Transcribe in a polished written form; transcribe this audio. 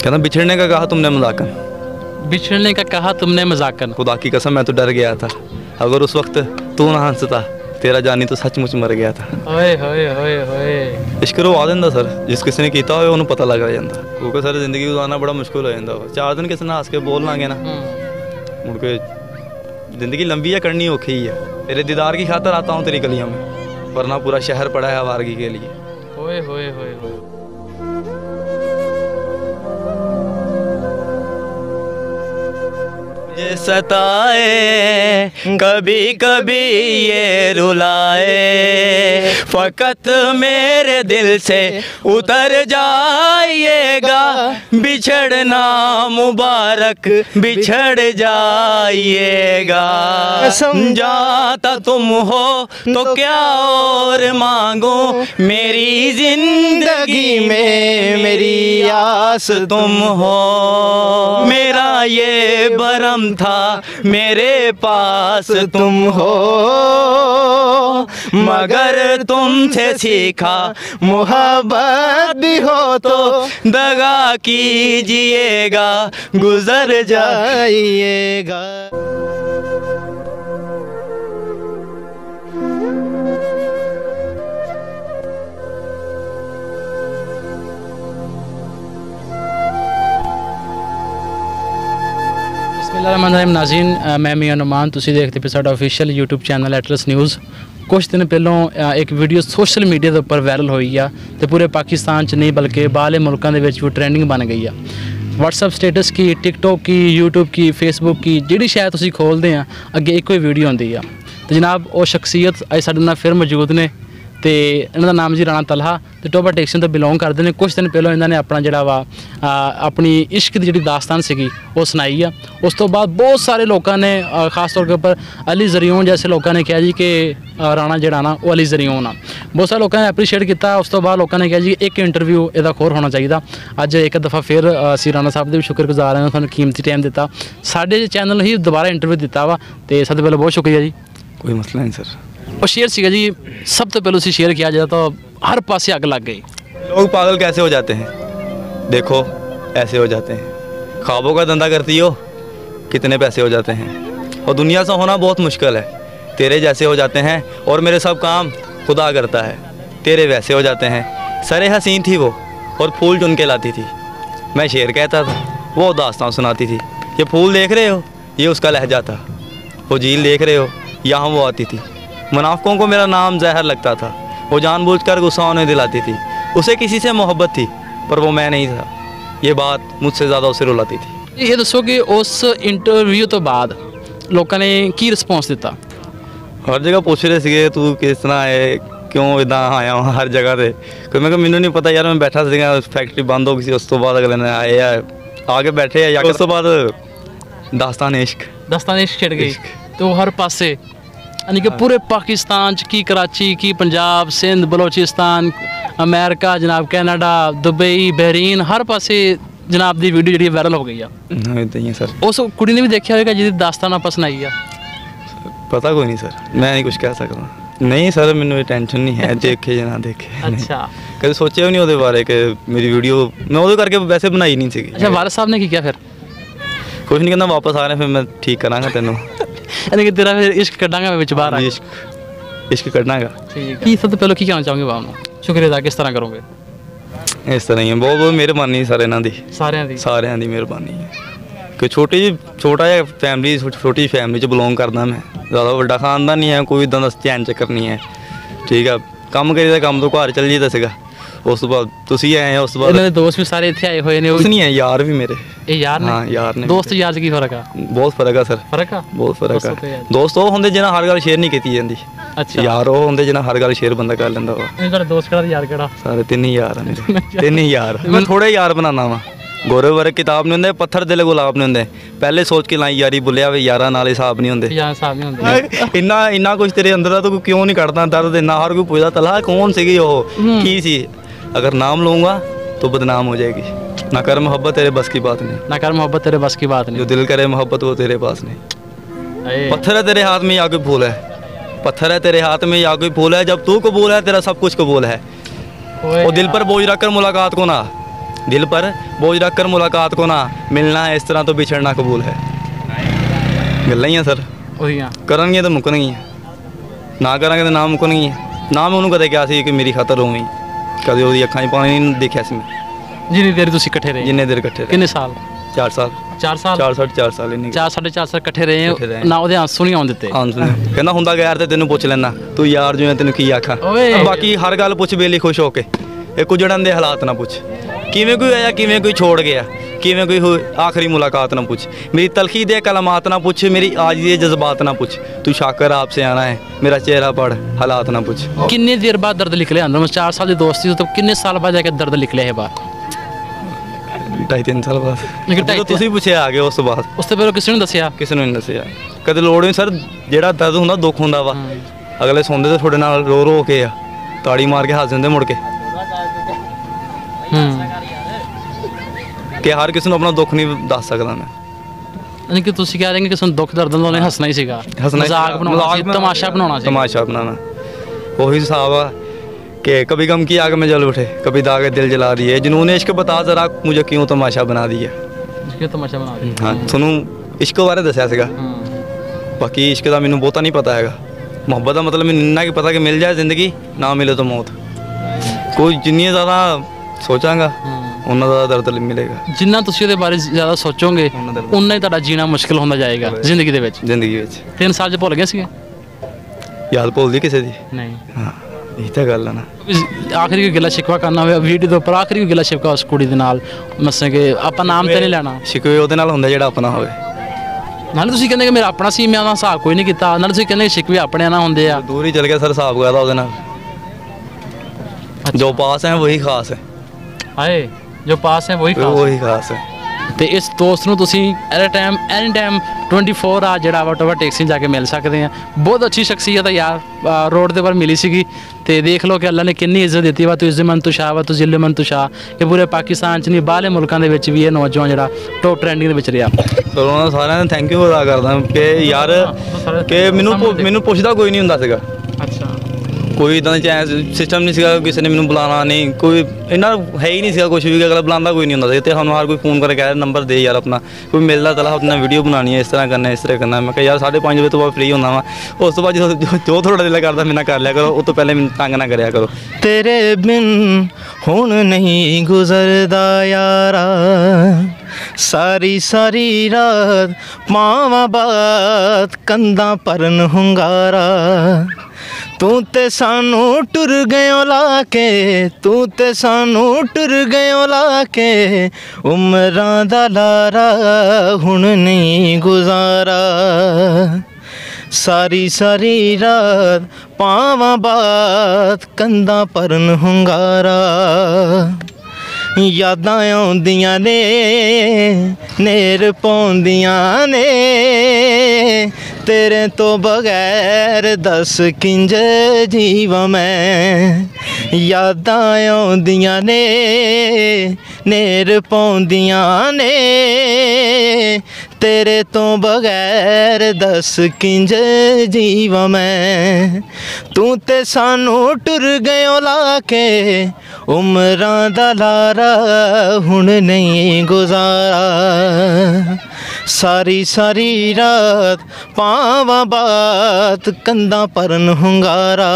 कहना बिछड़ने का कहा तुमने मजाकन, बिछड़ने का कहा तुमने मजाकन। खुदा की कसम मैं तो डर गया था, अगर उस वक्त तू ना हंसता तेरा जानी तो सचमुच मर गया था। ओए होए होए होए। इश्क करवा देंदा सर, जिस किसी ने किया हो उन्होंने पता लग जाता, क्योंकि सर जिंदगी गुजारना बड़ा मुश्किल हो जाता। 4 दिन किसी ने हंस के बोल लांगे ना, मुड़ के जिंदगी लंबी है, करनी औखी ही है। तेरे दीदार की खातर आता हूँ तेरी गलियों में, वरना पूरा शहर पड़ा है आवारगी के लिए। होए होए होए होए। ये सताए कभी कभी ये रुलाए, फकत मेरे दिल से उतर जाइएगा, बिछड़ना मुबारक बिछड़ जाइएगा। समझाता तुम हो तो क्या और मांगो, मेरी जिंदगी में मेरी आस तुम हो। मेरा ये भरम था मेरे पास तुम हो, मगर तुमसे सीखा मोहब्बत भी हो तो दगा कीजिएगा, गुजर जाइएगा। बिस्मिल्लाहिर्रहमानिर्रहीम। नाज़रीन, मैं मियां नुमान, तुसीं देखते पे साडा official YouTube channel Atlas news. कुछ दिन पहलों एक वीडियो सोशल मीडिया के उपर वायरल हुई है तो पूरे पाकिस्तान च नहीं बल्कि बाहरले मुल्कों के भी ट्रेंडिंग बन गई है। व्हाट्सएप स्टेटस की, टिकटॉक की, यूट्यूब की, फेसबुक की, जिहड़ी शायद तुसीं खोलते हैं अगे एक ही वीडियो आती है। तो जनाब वो शख्सियत अज साडे नाल फिर मौजूद ने, तो इन्हों का नाम जी राणा तलहा, तो टोबा टेक्शन तो बिलोंग करते हैं। कुछ दिन पहलों इन्होंने अपना जोड़ा वा अपनी इश्क की जी दास्तान सी वो सुनाई है। उस तो बाद बहुत सारे लोगों ने खास तौर के उपर अली जरियोन जैसे लोगों ने कहा जी कि राणा जड़ा ना वो अली जरियोन आ, बहुत सारे लोगों ने एप्रीशिएट किया। उस तो बाद लोगों ने कहा जी एक इंटरव्यू यदा होर होना चाहिए। अज एक दफ़ा फिर असी राणा साहब के भी शुक्रगुजार हैं, उन्होंने कीमती टाइम दिता, साढ़े चैनल ही दोबारा इंटरव्यू दिता वा, तो सब पहले बहुत शुक्रिया जी। कोई मसला नहीं सर। और शेयर सीगा जी, सब तो पहले उसी शेयर किया जाता तो हर पासे अग लग गई। लोग पागल कैसे हो जाते हैं, देखो ऐसे हो जाते हैं। ख्वाबों का धंधा करती हो, कितने पैसे हो जाते हैं। और दुनिया से होना बहुत मुश्किल है, तेरे जैसे हो जाते हैं। और मेरे सब काम खुदा करता है, तेरे वैसे हो जाते हैं। सरे हसीन थी वो और फूल चुन के लाती थी, मैं शेर कहता था, वो दास्तान सुनाती थी। ये फूल देख रहे हो, ये उसका लहजा था। वो झील देख रहे हो, यहाँ वो आती थी। मुनाफिकों को मेरा नाम जहर लगता था, वो जानबूझकर गुस्सा उन्हें दिलाती थी। उसे किसी से मोहब्बत थी पर वो मैं नहीं था, ये बात मुझसे ज़्यादा उसे रुलाती थी। ये दसो कि उस इंटरव्यू तो बाद लोगों ने की रिस्पॉन्स दिता? हर जगह पूछ रहे थे तू किस तरह है, क्यों इदा आया वहाँ हर जगह से। मैं कहा मैनू नहीं पता यार, मैं बैठा था फैक्ट्री बंद हो गई सी, उस तो बाद अगले ने आए आके बैठे है, या उस तो बाद दास्तान इश्क छिड़ गई। तो हर पासे यानी कि पूरे पाकिस्तान की, कराची की, पंजाब, सिंध, बलोचिस्तान, अमेरिका, जनाब कैनेडा, दुबई, बहरीन, हर पासे जनाब की वीडियो जी वायरल हो गई है। सर उस कुड़ी ने भी देखा होगा जिहदी दास्तान आप सुनाई है? पता कोई नहीं सर, मैं नहीं कुछ कह सकता। नहीं सर, मैंने टेंशन नहीं है, देखे या ना देखे। अच्छा, कभी सोचा भी नहीं वो बारे कि मेरी वीडियो मैं वो करके वैसे बनाई नहीं सी। अच्छा, वारिस साहब ने की क्या फिर? कुछ नहीं कहना, वापस आ रहे हैं फिर मैं ठीक करांगा तेनों। यानी कि तेरा फिर इश्क कटांगा विच बाहर, इश्क कटांगा। ठीक है, सब तो पहले की कहना चाहूँगे बाप नूं? शुक्रिया अदा किस तरह करोगे? इस तरह ही है, बहुत बहुत मेहरबानी सारे इन्हां दी, सारिਆਂ ਦੀ मेहरबानी है कि छोटा जिहा फैमिली, छोटी फैमिली च बिलोंग करदा मैं, ज़्यादा वड्डा खानदान नहीं है, कोई इदां दा चैन चक्कर नहीं है। ठीक है, काम करीदा, काम तो घर चल जाईदा सीगा। उस तो बाद तुसीं आए, उस तो बाद इन्हां दे दोस्त भी सारे इत्थे आए हुए ने? कुछ नहीं है, यार भी मेरे। ये यार ने? हाँ यार ने। दोस्त यार च की फर्क है? बहुत फर्क है सर, बहुत फर्क है। दोस्त वो होंदे जिन्हां हर गल शेयर नहीं कीती जांदी। अच्छा, यार वो होंदे जिन्हां हर गल शेयर बंदा कर लैंदा वा। तेरे दोस्त केड़ा यार केड़ा? सारे तीन ही यार हैं मेरे, तीन ही यार। मैं थोड़े यार बनाना वा, गोरे वर्ग किताब नहीं होंदे, पत्थर दिल गुलाब नहीं होंदे। पहले सोच के लाई यारी, बुलिया वे यारा नाल हिसाब नहीं होंदे। इन्ना कुछ तेरे अंदर तो क्यों नहीं कटदा दर्द इन्ना? हर कोई पूछदा तलहा कौन सी वो की सी, अगर नाम लूँगा तो बदनाम हो जाएगी। ना कर मोहब्बत तेरे बस की बात नहीं, ना कर मोहब्बत तेरे बस की बात नहीं, जो दिल करे मोहब्बत वो तेरे पास नहीं। पत्थर है तेरे हाथ में या कोई फूल है, पत्थर है तेरे हाथ में या कोई फूल है, जब तू कबूल है तेरा सब कुछ कबूल है। और दिल पर बोझ रखकर मुलाकात को ना, दिल पर बोझ रख कर मुलाकात को ना मिलना है, इस तरह तो बिछड़ना कबूल है। गल्लां ही सर ਉਹੀ ਆ करनगियां तो मुकनगियां, ना करांगे तो ना मुकनगियां। ना मैं उन्होंने कदे क्या सी कि मेरी खातर रोवी, कदे ਉਹਦੀ ਅੱਖਾਂ 'ਚ ਪਾਣੀ नहीं देखा सी मैं। ਜਿੰਨੀ ਦੇਰ ਤੁਸੀਂ ਇਕੱਠੇ ਰਹੇ जिन्ने देर इकट्ठे रहे, ਕਿੰਨੇ ਸਾਲ 4 साल 4 ਸਾਲ 4 साढ़े 4 साल इन्नी 4 4.5 ਸਾਲ ਇਕੱਠੇ ਰਹੇ ਇਕੱਠੇ ਰਹੇ। ਨਾ ਉਹਦੇ ਆਂਸੂ ਨਹੀਂ ਆਉਣ ਦਿੱਤੇ ਹਾਂ ਕਹਿੰਦਾ ਹੁੰਦਾ ਗਿਆ ਯਾਰ ਤੇ ਤੈਨੂੰ ਪੁੱਛ ਲੈਣਾ, ਤੂੰ ਯਾਰ ਜਿਵੇਂ ਤੈਨੂੰ ਕੀ ਆਖਾਂ। ਓਏ। ਬਾਕੀ ਹਰ ਗੱਲ ਪੁੱਛ ਬੇਲੀ ਖੁਸ਼ ਹੋ ਕੇ, ਇੱਕ ਉਜੜਨ ਦੇ ਹਾਲਾਤ ਨਾ ਪੁੱਛ, ਕਿਵੇਂ ਕੋਈ ਆਇਆ ਕਿਵੇਂ ਕੋਈ ਛੋੜ ਗਿਆ, ਕਿਵੇਂ ਕੋਈ ਆਖਰੀ ਮੁਲਾਕਾਤ ਨਾ ਪੁੱਛ, ਮੇਰੀ ਤਲਖੀ ਦੇ ਕਲਮਾਤ ਨਾ ਪੁੱਛ, ਮੇਰੀ ਆਜ ਦੇ ਜਜ਼ਬਾਤ ਨਾ ਪੁੱਛ, ਤੂੰ ਸ਼ਾਕਰ ਆਪਸੇ ਆਣਾ ਹੈ, ਮੇਰਾ ਚਿਹਰਾ ਪੜ ਹਾਲਾਤ ਨਾ ਪੁੱਛ। ਕਿੰਨੇ ਦੇਰ ਬਾਅਦ ਦਰਦ ਨਿਕਲਿਆ ਅੰਦਰ? 4 ਸਾਲ ਦੀ ਦੋਸਤੀ ਤੋਂ ਕਿੰਨੇ ਸਾਲ ਬਾਅਦ ਜਾ ਕੇ ਦਰਦ ਨਿਕਲਿਆ ਇਹ ਬਾਤ? 2.5-3 ਸਾਲ ਬਾਅਦ ਲੇਕਿਨ ਜਦੋਂ ਤੁਸੀਂ ਪੁੱਛਿਆ ਆ ਗਏ ਉਸ ਤੋਂ ਬਾਅਦ ਉਸ ਤੋਂ ਪਹਿਲਾਂ ਕਿਸੇ ਨੂੰ ਦੱਸਿਆ? ਕਿਸੇ ਨੂੰ ਨਹੀਂ ਦੱਸਿਆ ਕਦੇ, ਲੋੜ ਨਹੀਂ ਸਰ। ਜਿਹੜਾ ਦਰਦ ਹੁੰਦਾ ਦੁੱਖ ਹੁੰਦਾ ਵਾ, ਅਗਲੇ ਸੌਂਦੇ ਤੇ ਤੁਹਾਡੇ ਨਾਲ ਰੋ ਰੋ ਕੇ ਆ, ਤਾੜੀ ਮਾਰ ਕੇ ਹੱਸ ਦਿੰਦੇ ਮੁੜ ਕੇ, ਕਿ ਹਰ ਕਿਸੇ ਨੂੰ ਆਪਣਾ ਦੁੱਖ ਨਹੀਂ ਦੱਸ ਸਕਦਾ ਮੈਂ। ਯਾਨੀ ਕਿ ਤੁਸੀਂ ਕਹਿ ਰਹੇ ਕਿ ਕਿਸੇ ਨੂੰ ਦੁੱਖ ਦਰਦ ਨਾਲ ਹੱਸਣਾ ਹੀ ਸੀਗਾ, ਹੱਸਣਾ ਹੀ ਮਜ਼ਾਕ ਸੀਗਾ, ਬਣਾਉਣਾ ਸੀ, ਮਜ਼ਾਕ ਤਮਾਸ਼ਾ ਬਣਾਉਣਾ ਸੀ। तमाशा बनाना, वही हिसाब है कि कभी गम की आग में जल उठे, कभी दाग दिल जला दिए, जुनून इश्क बता जरा मुझे क्यों तमाशा बना दिया। ਕਿਉਂ ਤਮਾਸ਼ਾ ਬਣਾ ਦਿੱਤਾ? हाँ ਤੁਹਾਨੂੰ ਇਸ਼ਕ ਬਾਰੇ ਦੱਸਿਆ ਸੀਗਾ, ਬਾਕੀ ਇਸ਼ਕ ਦਾ ਮੈਨੂੰ ਬਹੁਤਾ ਨਹੀਂ ਪਤਾ ਹੈਗਾ। ਮੁਹੱਬਤ ਦਾ ਮਤਲਬ ਮੈਨੂੰ ਇੰਨਾ ਕਿ ਪਤਾ ਕਿ ਮਿਲ ਜਾਏ ਜ਼ਿੰਦਗੀ, ਨਾ ਮਿਲੇ ਤਾਂ ਮੌਤ। ਕੋਈ ਜਿੰਨੀ ਜ਼ਿਆਦਾ ਸੋਚਾਂਗਾ ਉਹਨਾਂ ਦਾ ਦਰਦ ਮਿਲੇਗਾ। ਜਿੰਨਾ ਤੁਸੀਂ ਉਹਦੇ ਬਾਰੇ ਜ਼ਿਆਦਾ ਸੋਚੋਗੇ ਉਨਾ ਹੀ ਤੁਹਾਡਾ ਜੀਣਾ ਮੁਸ਼ਕਿਲ ਹੁੰਦਾ ਜਾਏਗਾ ਜ਼ਿੰਦਗੀ ਦੇ ਵਿੱਚ। ਜ਼ਿੰਦਗੀ ਵਿੱਚ 3 ਸਾਲ 'ਚ ਭੁੱਲ ਗਏ ਸੀਗੇ? ਯਾਦ ਭੁੱਲਦੀ ਕਿਸੇ ਦੀ? ਨਹੀਂ। ਹਾਂ ਇਹ ਤਾਂ ਗੱਲ ਹੈ ਨਾ। ਆਖਰੀ ਕੋਈ ਗਿਲਾ ਸ਼ਿਕਵਾ ਕਰਨਾ ਹੋਵੇ ਵੀਡੀਓ ਦੇ ਉੱਪਰ, ਆਖਰੀ ਕੋਈ ਗਿਲਾ ਸ਼ਿਕਵਾ ਉਸ ਕੁੜੀ ਦੇ ਨਾਲ, ਮਸਾਂ ਕਿ ਆਪਾਂ ਨਾਮ ਤੇ ਨਹੀਂ ਲੈਣਾ, ਸ਼ਿਕਵੇ ਉਹਦੇ ਨਾਲ ਹੁੰਦਾ ਜਿਹੜਾ ਆਪਣਾ ਹੋਵੇ। ਨਾਲੇ ਤੁਸੀਂ ਕਹਿੰਦੇ ਕਿ ਮੇਰਾ ਆਪਣਾ ਸੀ, ਮੈਂ ਉਹਦਾ ਹਿਸਾਬ ਕੋਈ ਨਹੀਂ ਕੀਤਾ, ਨਾਲੇ ਤੁਸੀਂ ਕਹਿੰਦੇ ਸ਼ਿਕਵੇ ਆਪਣੇ ਨਾਲ ਹੁੰਦੇ ਆ। ਦੂਰ ਹੀ ਚਲ ਗਿਆ ਸਰ, ਹਿਸਾਬ ਕਰਦਾ ਉਹਦੇ ਨਾਲ। ਜੋ ਪਾਸ ਹੈ ਵਹੀ ਖਾਸ ਹੈ। ਹਾਏ ਜੋ ਪਾਸ ਹੈ ਵਹੀ ਖਾਸ। वही खास है। ਤੇ ਇਸ ਦੋਸਤ ਨੂੰ ਤੁਸੀਂ ਐਨੀ ਟਾਈਮ 24 ਆ ਜਿਹੜਾ ਵਟੋਵਾ ਟੈਕਸੀ ਜਾ ਕੇ ਮਿਲ ਸਕਦੇ ਆ। ਬਹੁਤ ਅੱਛੀ ਸ਼ਖਸੀਅਤ ਹੈ ਯਾਰ, ਰੋਡ ਦੇ ਉੱਪਰ ਮਿਲੀ ਸੀਗੀ ਤੇ ਦੇਖ ਲਓ ਕਿ ਅੱਲਾ ਨੇ ਕਿੰਨੀ ਇੱਜ਼ਤ ਦਿੱਤੀ ਵਾ। ਤੂੰ ਇੱਜ਼ਮਨ ਤੁਸ਼ਾ ਵਾ, ਤੂੰ ਜ਼ਿਲਮਨ ਤੁਸ਼ਾ, ਕਿ ਪੂਰੇ ਪਾਕਿਸਤਾਨ 'ਚ ਨਹੀਂ ਬਾਹਰਲੇ ਮੁਲਕਾਂ ਦੇ ਵਿੱਚ ਵੀ ਇਹ ਨੌਜਵਾਨ ਜਿਹੜਾ ਟੌਪ ਟ੍ਰੈਂਡਿੰਗ ਦੇ ਵਿੱਚ ਰਿਹਾ। ਸਰ ਉਹਨਾਂ ਸਾਰਿਆਂ ਨੂੰ ਥੈਂਕ ਯੂ ਅਦਾ ਕਰਦਾ ਕਿ ਯਾਰ ਕਿ ਮੈਨੂੰ ਪੁੱਛਦਾ ਕੋਈ ਨਹੀਂ ਹੁੰਦਾ ਸੀਗਾ। ਅੱਛਾ। ਕੋਈ ਇਦਾਂ ਦਾ ਸਿਸਟਮ ਨਹੀਂ ਸੀਗਾ, ਕਿਸੇ ਨੇ ਮੈਨੂੰ ਬੁਲਾਉਣਾ ਨਹੀਂ, ਕੋਈ ਇੰਨਾ ਹੈ ਹੀ ਨਹੀਂ ਸੀਗਾ ਕੁਝ ਵੀ, ਅਗਲਾ ਬੁਲਾਉਂਦਾ ਕੋਈ ਨਹੀਂ ਹੁੰਦਾ ਸੀ। ਤੇ ਸਾਨੂੰ ਹਰ ਕੋਈ ਫੋਨ ਕਰਕੇ ਕਹਿ ਨੰਬਰ ਦੇ ਯਾਰ ਆਪਣਾ, ਕੋਈ ਮਿਲਦਾ ਚਲਾ ਆਪਣਾ ਵੀਡੀਓ ਬਣਾਉਣੀ ਹੈ, ਇਸ ਤਰ੍ਹਾਂ ਕਰਨਾ ਇਸ ਤਰ੍ਹਾਂ ਕਰਨਾ। ਮੈਂ ਕਿਹਾ ਯਾਰ 5:30 ਵਜੇ ਤੋਂ ਬਾਅਦ ਫ੍ਰੀ ਹੁੰਦਾ ਵਾ, ਉਸ ਤੋਂ ਬਾਅਦ ਜੋ ਤੁਹਾਡਾ ਦਿਲ ਕਰਦਾ ਮੇਰੇ ਨਾਲ ਕਰ ਲਿਆ ਕਰੋ, ਉਹ ਤੋਂ ਪਹਿਲੇ ਮੈਨੂੰ ਤੰਗ ਨਾ ਕਰਿਆ ਕਰੋ। ਤੇਰੇ ਬਿਨ ਹੁਣ ਨਹੀਂ ਗੁਜ਼ਰਦਾ ਯਾਰਾ, ਸਾਰੀ ਸਾਰੀ ਰਾਤ ਪਾਵਾਂ ਬਾਤ ਕੰਧਾਂ ਭਰਨ ਹੁੰਗਾਰਾ। ਤੂੰ ਤੇ ਸਾਨੂੰ ਟੁਰ ਗਇਓ ਲਾ ਕੇ, ਤੂੰ ਤੇ ਸਾਨੂੰ ਟੁਰ ਗਇਓ ਲਾ ਕੇ, ਉਮਰਾਂ ਦਾ ਲਾਰਾ ਹੁਣ ਨਹੀਂ ਗੁਜ਼ਾਰਾ। ਸਾਰੀ ਸਾਰੀ ਰਾਤ ਪਾਵਾਂ ਬਾਤ ਕੰਧਾਂ ਭਰਨ ਹੁੰਗਾਰਾ। ਯਾਦਾਂ ਆਉਂਦੀਆਂ ਨੇ ਨੇਰ ਪਾਉਂਦੀਆਂ ਨੇ, ਤੇਰੇ ਤੋਂ ਬਗੈਰ ਦੱਸ ਕਿੰਜ ਜੀਵਾਂ ਮੈਂ। ਯਾਦਾਂ ਆਉਂਦੀਆਂ ਨੇ ਨੇਰ ਪਾਉਂਦੀਆਂ ਨੇ, ਤੇਰੇ ਤੋਂ ਬਗੈਰ ਦੱਸ ਕਿੰਜ ਜੀਵਾਂ ਮੈਂ। ਤੂੰ ਤੇ ਸਾਨੂੰ ਟੁਰ ਗਇਓ ਲਾ ਕੇ, ਉਮਰਾਂ ਦਾ ਲਾਰਾ ਹੁਣ ਨਹੀਂ ਗੁਜ਼ਾਰਾ। ਸਾਰੀ ਸਾਰੀ ਰਾਤ ਪਾਵਾਂ ਬਾਤ ਕੰਧਾਂ ਭਰਨ ਹੁੰਗਾਰਾ।